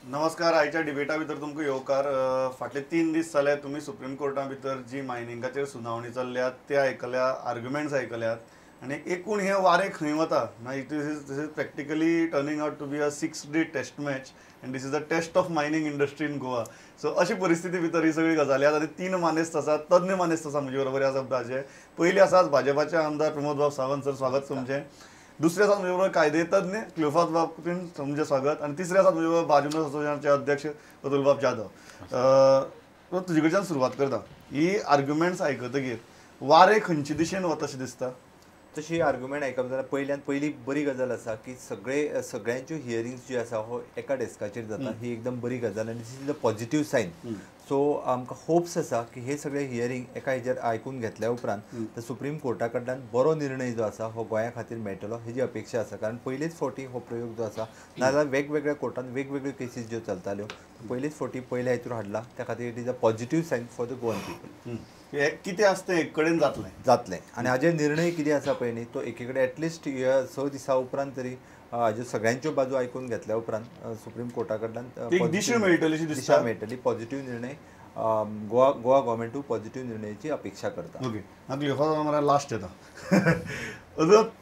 नमस्कार. आयच्या डिबेटा भितर तुमकां येवकार. फाटले 3 दीस जाले तुम्ही सुप्रीम कोर्टा भितर जी मायनिंगाचेर सुनावणी चल्ल्यात ते आयकल्या, आर्ग्युमेंट्स आयकल्यात आनी एकूण हे वारें खंय वता. This is practically turning out to be a 6-day test match and this is a test of mining industry in Goa. So अशी परिस्थिती भितर ही सगळी गजाली आसा. आनी 3 मानेस्त आसात, तज्ञ मानेस्त आसा म्हजे बरोबर ह्या शब्दाचे. पयली आसात भाजपाचे आमदार प्रमोद बाब सावंत. सर, स्वागत तुमचें. दुसरे आसात म्हजे बरोबर कायदे तज्ञ क्लिफॉर्ड बाबतीन तुमचें स्वागत. आनी तिसरे आसात म्हजे बरोबर बार्जुनस असोसिएशनाचे अध्यक्ष अतुल बाब जाधव. तुजे कडच्यान सुरवात करता. ही आर्ग्युमेंट्स आयकतकीर वारें खंयचे दिशेन वता अशें दिसता? तशी आर्ग्युमेंट आयकप जाल्यार पयली बरी गजाल आसा की सगळ्यांच्यो हियरिंग्स जी आसा हो एका डेस्काचेर जाता. ही एकदम बरी गजाल आनी this is a positive sign. So आमकां होप्स आसा की हे सगळे हियरिंग एका हेजेर आयकून घेतल्या उपरांत तर सुप्रीम कोर्टा कडल्यान बरो निर्णय जो आसा हो गोंया खातीर मेळटलो हेजी अपेक्षा आसा. कारण पयलेच फावटी हो प्रयोग जो आसा नाजाल्यार वेगवेगळ्या कोर्टान वेगवेगळ्यो केसीस ज्यो चलताल्यो पयलेच फावटी पयल्या हेतूर हाडला. त्या खातीर it is a positive sign for the Goan people. कितें आसता एक कडेन जातलें आनी हाजे निर्णय कितें आसा पळय न्ही तो एकी कडेन एटलिस्ट 6 दिसा उपरांत तरी हाज्यो सगळ्यांच्यो बाजू आयकून घेतल्या उपरांत सुप्रीम कोर्टा कडल्यान दिशा मेळटली. पॉझिटिव्ह निर्णय गोवा गव्हर्मेंटूय पॉझिटिव्ह निर्णयाची अपेक्षा करता. ओके, लास्ट येता.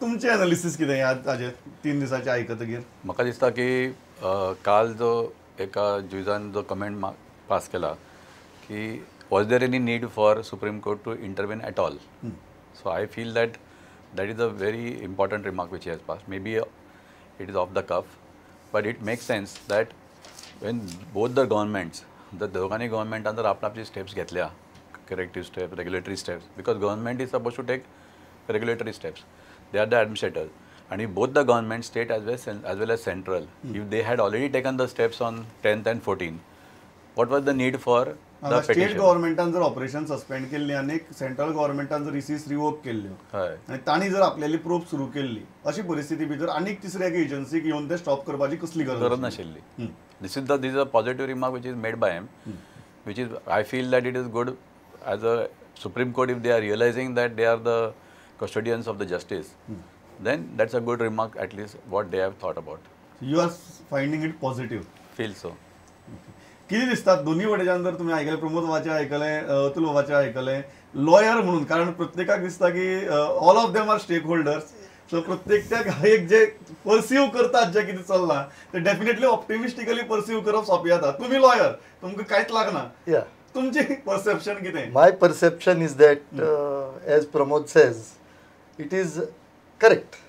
तुमचें एनालिसीस कितें हाजे 3 दिसाचे आयकतकीर? म्हाका दिसता की काल जो एका जुजान जो कमेंट पास केला की was there any need for Supreme Court to intervene at all? So I feel that is a very important remark which he has passed. Maybe it is off the cuff, but it makes sense that when both the governments, the दोगांनी government जर आपली steps घेतल्या, corrective steps, regulatory steps, because government is supposed to take regulatory steps. They are the administrators. And if both the government, state as well as central, if they had already taken the steps on 10th and 14th, what was the need for the state petition? गव्हर्मेंटान जर operation suspend केल्ली आनी central गव्हर्मेंटान जर रिसीस revoke केल्ल्यो आनी तांणी जर आपल्याली probe सुरू केल्ली अशी परिस्थिती भितर आनीक तिसऱ्या एका एजन्सीक येवन ते स्टॉप करपाची कसली गरज नाशिल्ली. This is a positive remark which is made by him, which is, I feel that it is good as a Supreme Court, if they are realizing that they are the custodians of the justice, then that's a good remark, at least what they have thought about. You are finding it positive? Feel so. किती दिसतात दोन्ही वटेच्यान जर तुम्ही आयकले, प्रमोद बाबाचे आयकले, अतुल बाबाचे आयकले, लॉयर म्हणून, कारण प्रत्येकाक दिसता की all of them are stakeholders. So प्रत्येकाक एक जे परसिव्ह करतात जे कितें चल्लां ते डेफिनेटली ऑप्टिमिस्टिकली परसिव्ह करप सोंपें जाता. तुम्ही लॉयर, तुमकां कांयच लागना. तुमची परसेप्शन कितें? My perception is that, as Pramod says, it is correct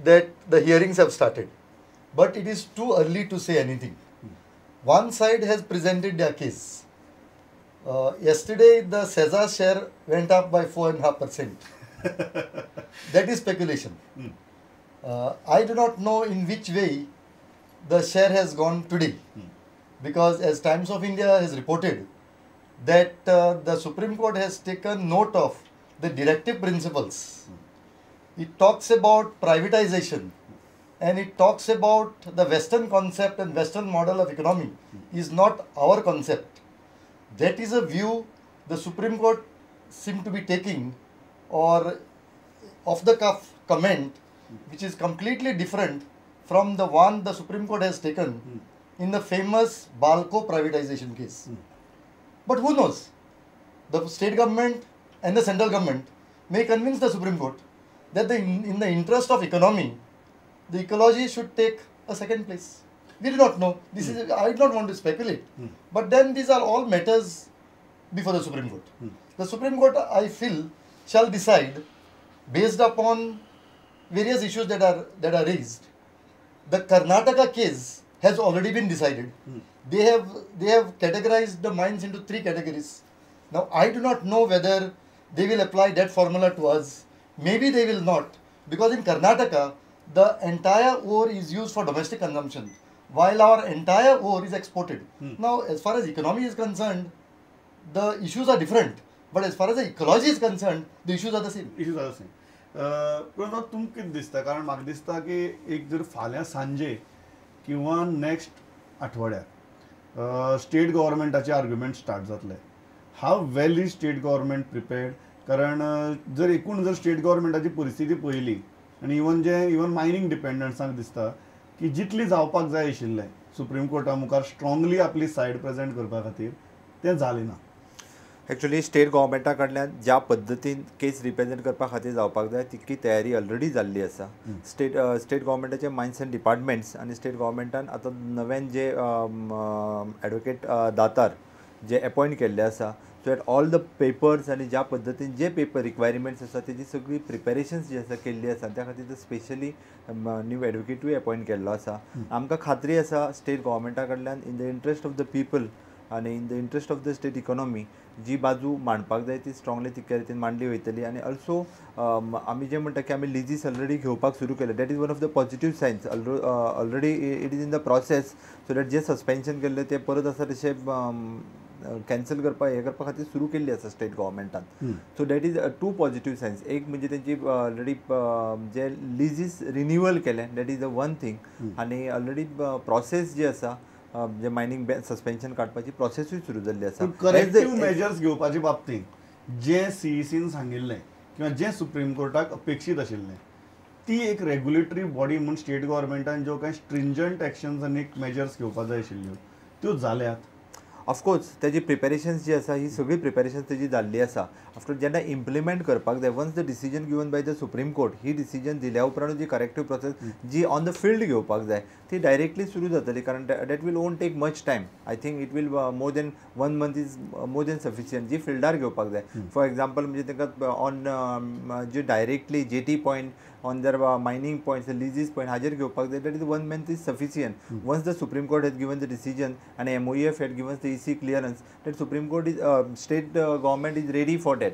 that the hearings have started, but it is too early to say anything. One side has presented their case. Yesterday, the SEZA share went up by 4.5%. That is speculation. I do not know in which way the share has gone today, because as Times of India has reported that the Supreme Court has taken note of the directive principles. It talks about privatization. And it talks about the Western concept and Western model of economy is not our concept. That is a view the Supreme Court seem to be taking, or off-the-cuff comment, which is completely different from the one the Supreme Court has taken in the famous Balco privatization case. But who knows? The state government and the central government may convince the Supreme Court that in the interest of economy, the ecology should take a second place. We do not know. I do not want to speculate. But then these are all matters before the Supreme Court. The Supreme Court, I feel, shall decide based upon various issues that are raised. The Karnataka case has already been decided. They have categorized the mines into 3 categories. Now I do not know whether they will apply that formula to us. Maybe they will not, because in Karnataka the entire ore is used for domestic consumption, while our entire ore is exported. Now, as far as economy is concerned, the issues are different. But as far as the ecology is concerned, the issues are the same. तुमकां कितें दिसता? कारण म्हाका दिसता की एक जर फाल्यां सांजे किंवा नेक्स्ट आठवड्याक स्टेट गव्हर्मेंटाचे आर्ग्युमेंट स्टार्ट जातले. How well is state government prepared? कारण जर एकूण जर स्टेट गव्हर्मेंटाची परिस्थिती पळयली, आनी इवन मायनिंग डिपेंडंट्सांक दिसता की जितली जावपाक जाय आशिल्लें सुप्रीम कोर्टा मुखार स्ट्रॉंगली आपली सायड प्रेजेंट करपा खातीर तें जालें ना. एक्चुअली स्टेट गव्हर्मेंटा कडल्यान ज्या पद्दतीन केस रिप्रेझेंट करपा खातीर जावपाक जाय तितकी तयारी ऑलरेडी जाल्ली आसा. स्टेट गव्हर्मेंटाचे मायन्स अँड डिपार्टमेंट्स आनी स्टेट गव्हर्मेंटान आतां नव्यान जे एडवोकेट दातार जे अपॉयंट केल्ले आसा so that all the papers आनी ज्या पद्दतीन जे पेपर रिक्वायरमेंट्स आसा तेजी सगळी प्रिपेरेशन्स जी आसा केल्ली आसा त्या खातीर स्पेशली न्यू एडवोकेटूय अपॉयंट केल्लो आसा. आमकां खात्री आसा स्टेट गव्हर्मेंटा कडल्यान in the interest of the people आनी in the interest of the state economy जी बाजू मांडपाक जाय ती स्ट्रॉंगली तितक्या रितीन मांडली वयतली. आनी ऑल्सो आमी जे म्हणटा की आमी लिजीस ऑलरेडी घेवपाक सुरू केले that is one of the positive science. Already it is in the process so that J suspension केल्ले ते परत आसा तशे कॅन्सल करपा खातीर सुरू केल्ली आसा स्टेट गव्हर्मेंटान. So that is two positive signs. एक म्हणजे तेंची ऑलरेडी जे लिजीस रिन्युअल केले that is the one thing. आनी ऑलरेडी प्रोसेस जी आसा जे मायनींग सस्पेन्शन काडपाची प्रोसेसूय सुरू जाल्ली आसा. करेक्टिव्ह मेजर्स घेवपाचे बाबतींत जे सीईसीन सांगिल्लें किंवा जे सुप्रीम कोर्टाक अपेक्षीत आशिल्लें ती एक रेग्युलेटरी बॉडी म्हणून स्टेट गव्हर्मेंटान ज्यो कांय स्ट्रिंजंट एक्शन्स आनी मेजर्स घेवपाक जाय आशिल्ल्यो त्यो जाल्यात. ऑफकोर्स तेजी प्रिपेरेशन्स जी आसा ही सगळी प्रिपेरेशन्स तेजी जाल्ली आसा. आफ्टर जेन्ना इम्प्लिमेंट करपाक जाय once the decision given by the supreme court ही डिसिजन दिल्या उपरांत जी करेक्टिव्ह प्रोसेस जी ऑन द फिल्ड घेवपाक जाय ती डायरेक्टली सुरू जातली कारण that will won't take much time. I think it will more than 1 month is more than sufficient जी फिल्डार घेवपाक जाय. फॉर एग्जाम्पल म्हणजे तांकां ऑन जे directly jetty point on their mining points leases point हाजेर घेवपाक जाय that is 1 month is sufficient. Once the supreme court hedge given the decision आनी MOEF head given the EC clearance that supreme court is state government is ready for that.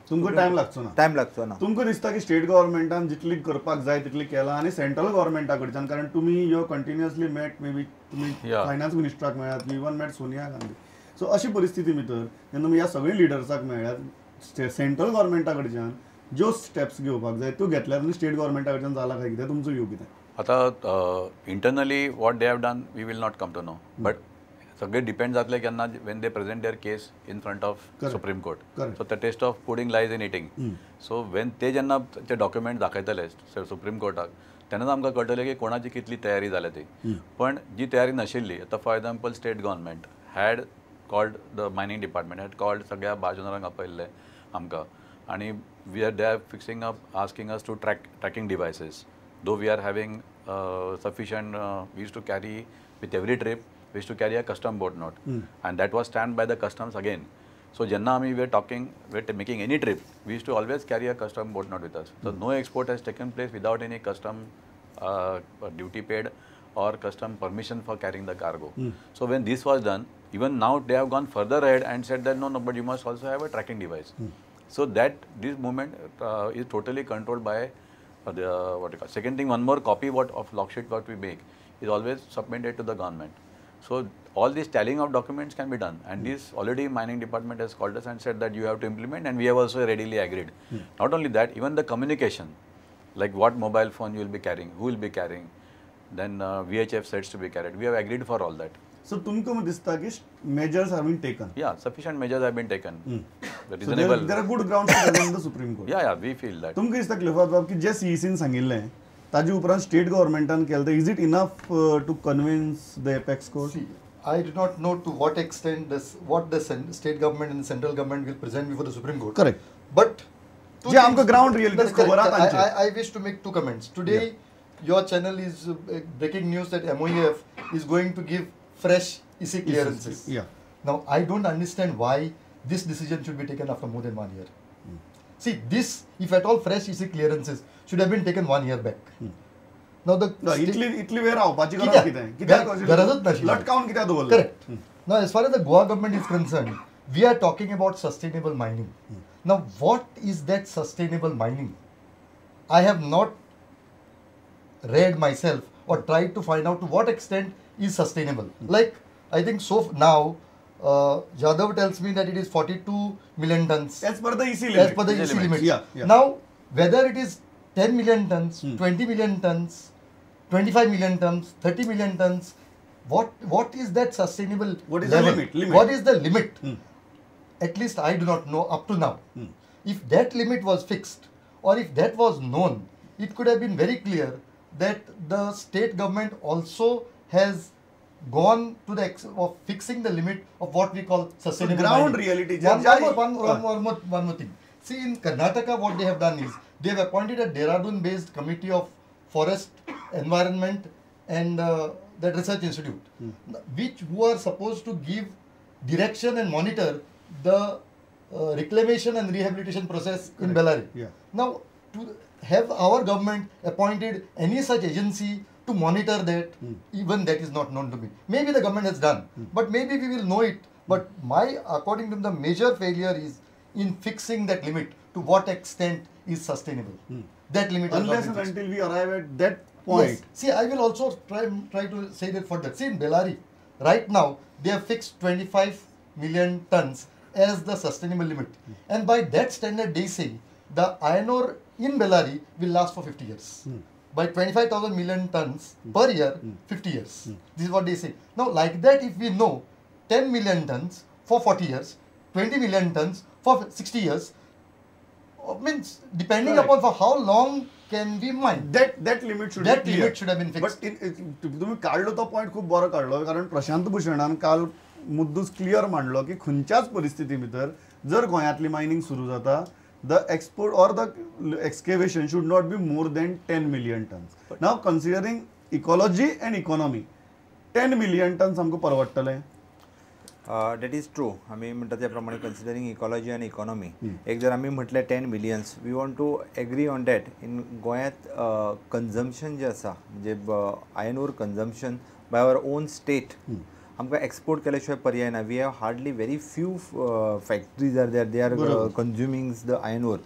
तुमकां time लागचो ना. Time लागचो ना. तुमकां दिसता की state गव्हर्मेंटान जितली करपाक जाय तितली केलां आनी सेंट्रल गव्हर्मेंटा कडच्यान कारण तुमी यो कंटिन्युअसली मेट मे बी तुमी फायनान्स मिनिस्टराक मेळ्ळ्यात इवन मेट सोनिया गांधी. सो अशी परिस्थिती भितर जेन्ना ह्या सगळ्या लिडर्साक मेळ्ळ्यात सेंट्रल गव्हर्मेंटा कडच्यान ज्यो स्टेप्स घेवपाक जाय त्यो घेतल्यात आनी स्टेट गव्हर्मेंटा कडच्यान जाला काय कितें तुमचो व्यू कितें? आतां internally what they have done we will not come to know but सगळे डिपेंड जातले केन्ना when they present their case in front of supreme court. So the test of pudding lies in eating. So when ते जेन्ना ते document दाखयतले supreme कोर्टाक तेन्नाच आमकां कळटलें की कोणाची कितली तयारी जाल्या ती. पण जी तयारी नाशिल्ली आतां for example state government had called the mining department had called सगळ्या बाजूनरांक आपयल्ले आमकां आनी they are fixing up asking us to tracking devices though we are having sufficient we use to carry with every trip we used to carry a custom boat note and that was stamped by the customs again. So jenna we were making any trip we used to always carry a custom boat note with us. So no export has taken place without any custom duty paid or custom permission for carrying the cargo. So when this was done, even now they have gone further ahead and said that no but you must also have a tracking device. So that this movement is totally controlled by the what you call. Second thing, one more copy of log sheet what we make is always submitted to the government. So all this tallying of documents can be done and this already mining department has called us and said that you have to implement and we have also readily agreed. Not only that, even the communication like what mobile phone you will be carrying, who will be carrying, then VHF sets to be carried. We have agreed for all that. So तुमकां दिसता की measures have been taken? Yeah, sufficient measures have been taken. The reasonable. So there are good grounds to present the Supreme Court. Yeah, we feel that. तुमकां दिसता क्लिफॉर्ड बाब की जे सीईसीन सांगिल्लें ताजे उपरांत स्टेट गव्हर्मेंटान केलें is it enough to convince the apex court? I do not know to what extent what the state government and the central government will present before the Supreme Court. Correct. But जे आमकां ground realities खबर आहा तांचे. I wish to make 2 comments. Today, your channel is breaking news that MOEF is going to give fresh EC clearances. Yeah. Now, I don't understand why this decision should be taken after more than 1 year. See, this, if at all fresh EC clearances, should have been taken 1 year back. Now the इतली वेळ रावपाची गरज कितें? कित्याक गरजच नाशिल्ली. लटकावन कित्याक दवरलें? Correct. Now, as far as the Goa government is concerned, we are talking about sustainable mining. Now, what is that sustainable mining? I have not read myself or tried to find out to what extent is sustainable. Like, I think so now, Jadhav tells me that it is 42 million tons. As per the EC limit. As per the EC limit. Yeah. Now, whether it is 10 million tons, 20 million tons, 25 million tons, 30 million tons, what is that sustainable What is level? the limit? What is the limit? At least I do not know up to now. If that limit was fixed or if that was known, it could have been very clear that the state government also has gone to the of fixing the limit of what we call sustainable ground mining. reality, One more thing. See, in Karnataka, what they have done is they have appointed a Dehradun-based committee of forest, environment, and that research institute, which were supposed to give direction and monitor the reclamation and rehabilitation process in Bellary. Yeah. Now, to have our government appointed any such agency to monitor that, even that is not known to me. Maybe the government has done, but maybe we will know it. But according to the major failure is in fixing that limit to what extent is sustainable. That limit has not Unless been and fixed. until we arrive at that point. Yes. See, I will also try to say that further. See, in Bellary, right now, they have fixed 25 million tons as the sustainable limit. And by that standard, they say the iron ore in Bellary will last for 50 years. By 25,000 million tons per year, 50 years. This is what they say. Now, like that, if we know 10 million tons for 40 years, 20 million tons for 60 years, means depending Correct. upon for how long can we mine. That limit should That be clear. limit should have been fixed. But तुम्ही काढलो तो point खूप बरो काढलो कारण प्रशांत भूषणान काल मुद्दूच clear मांडलो की खंयच्याच परिस्थिती भितर जर गोंयांतली मायनिंग सुरू जाता the export or the excavation should not be more than 10 million tons. Now considering ecology and economy 10 million tons आमकां परवडटलें. Date is true. आमी म्हणटा त्या प्रमाणे कन्सिडरिंग इकॉलॉजी आनी इकॉनॉमी एक जर आमी म्हटलें 10 millions we want to agree on that. In गोंयांत कन्जम्पशन जें आसा म्हणजे iron ore consumption by our own state आमकां एक्सपोर्ट केल्या शिवाय पर्याय ना. We have hardly very few factories are there they are consuming the iron ore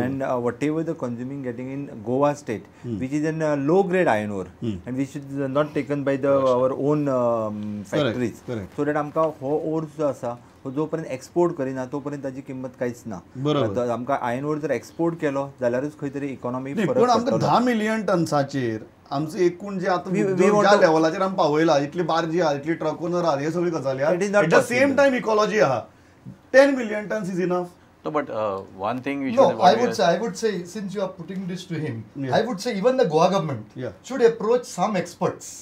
and whatever the consuming getting in Goa state, which is in low grade iron ore, and which is not taken by the our own factories. correct. So that आमकां हो ore जो आसा जो पर्यंत export करिना तो पर्यंत ताची किंमत कांयच ना. बरोबर. आमकां आयर्न ओर जर एक्सपोर्ट केलो जाल्यारूच खंय तरी इकॉनॉमी नाही, फरक पण आमकां पडटलो. 10 million टन्साचेर आमचं एकूण जे आता We ज्या want to- लेवलाचेर आमी पावयला इतली बार्जी आहा इतली ट्रक ओनर आहा हे सगळी गजाली It is not at the same possible. Time ecology आहा 10 million tons is enough. No, but one thing which No, what we I would say, since you are putting this to him, Yeah. I would say even the Goa government Yeah. should approach some experts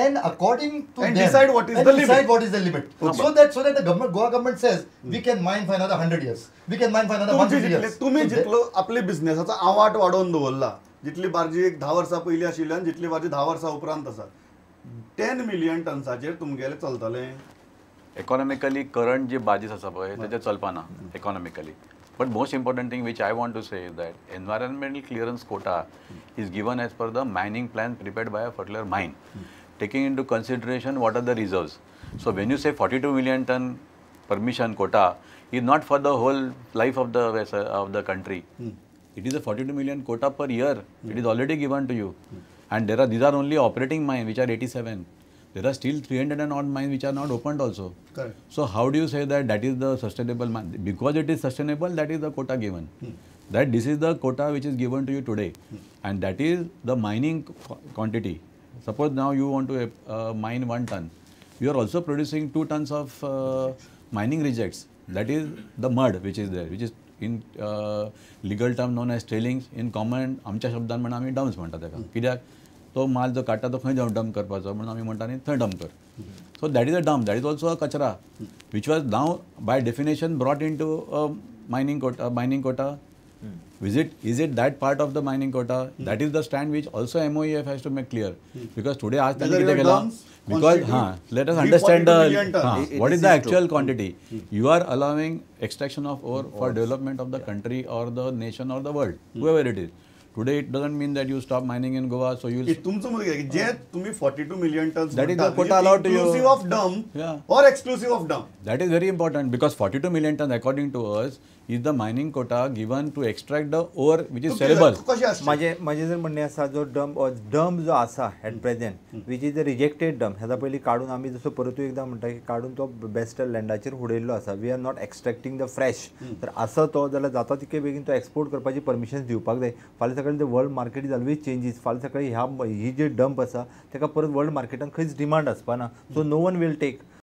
and according to And them, decide what is and the decide limit. what is the limit. So that the Goa government says we can mine for another 100 years, we can mine for another तुमची 150 जितले years. तुम्ही So जितलो आपले बिझनेसाचो आवाट वाडोवन दवरला जितली बार्जी एक 10 वर्सां पयलीं आशिल्ली आनी जितली बार्जी 10 वर्सां उपरांत आसा 10 million टन्साचेर तुमगेले चलतलें. economically current जे बाजीस आसा पळय तेचे चलपाना economically. But most important thing which I want to say is that environmental clearance quota is given as per the mining plan prepared by a particular mine, taking into consideration what are the reserves. So when you say 42 million ton permission quota is not for the whole life of the country. It is a 42 million quota per year. It is already given to you, and these are only operating mines which are 87. There are still 300 and odd mines which are not opened also. Correct. So how do you say that is the sustainable mine? Because it is sustainable, that is the quota given. That this is the quota which is given to you today, and that is the mining quantity. Suppose now you want to mine 1 ton, you are also producing 2 tons of mining rejects. That is the mud which is there, which is in legal term known as tailings. In common आमच्या शब्दान म्हणून आमी dumps म्हणटा ताका. कित्याक तो माल जो काडटा तो खंय जावन डंप करपाचो म्हणून आमी म्हणटा न्ही थंय डंप कर. सो that is a dump, that is also a कचरा which was now by definition brought into a mining quota. Is it that part of the mining quota? That is the stand which also MOEF has to make clear. Because today आज त्यांनी Whether कितें your केलां, dumps because constitute let us the understand 42 million tons. what is This the is true. actual quantity. You are allowing extraction of ore for development of the country or the nation or the world, whoever it is. Today it doesn't mean that you stop mining in Goa, so you will. तुमचं मत आहे की जे तुम्ही 42 million tons That is the म्हणतात, quota is it allowed to you. inclusive of dump Yeah. or exclusive of dump. That is very important because 42 million tons according to us is the mining quota given to extract the ore which is sellable. कशी असते माझे जर म्हणणे आसा जो dump जो आसा at present which is the rejected dump हेजा पयलीं काडून आमी जसो परतूय एकदां म्हणटा की काडून तो बेस्ट लँडाचेर उडयल्लो आसा. We are not extracting the fresh. तर आसा तो जाल्यार जाता तितके बेगीन तो एक्सपोर्ट करपाची परमिशन दिवपाक जाय. फाल्यां सकाळी the world market is always changes. फाल्यां सकाळी ही जे डंप आसा ताका परत वर्ल्ड मार्केटान खंयच डिमांड आसपाना. So no one will take.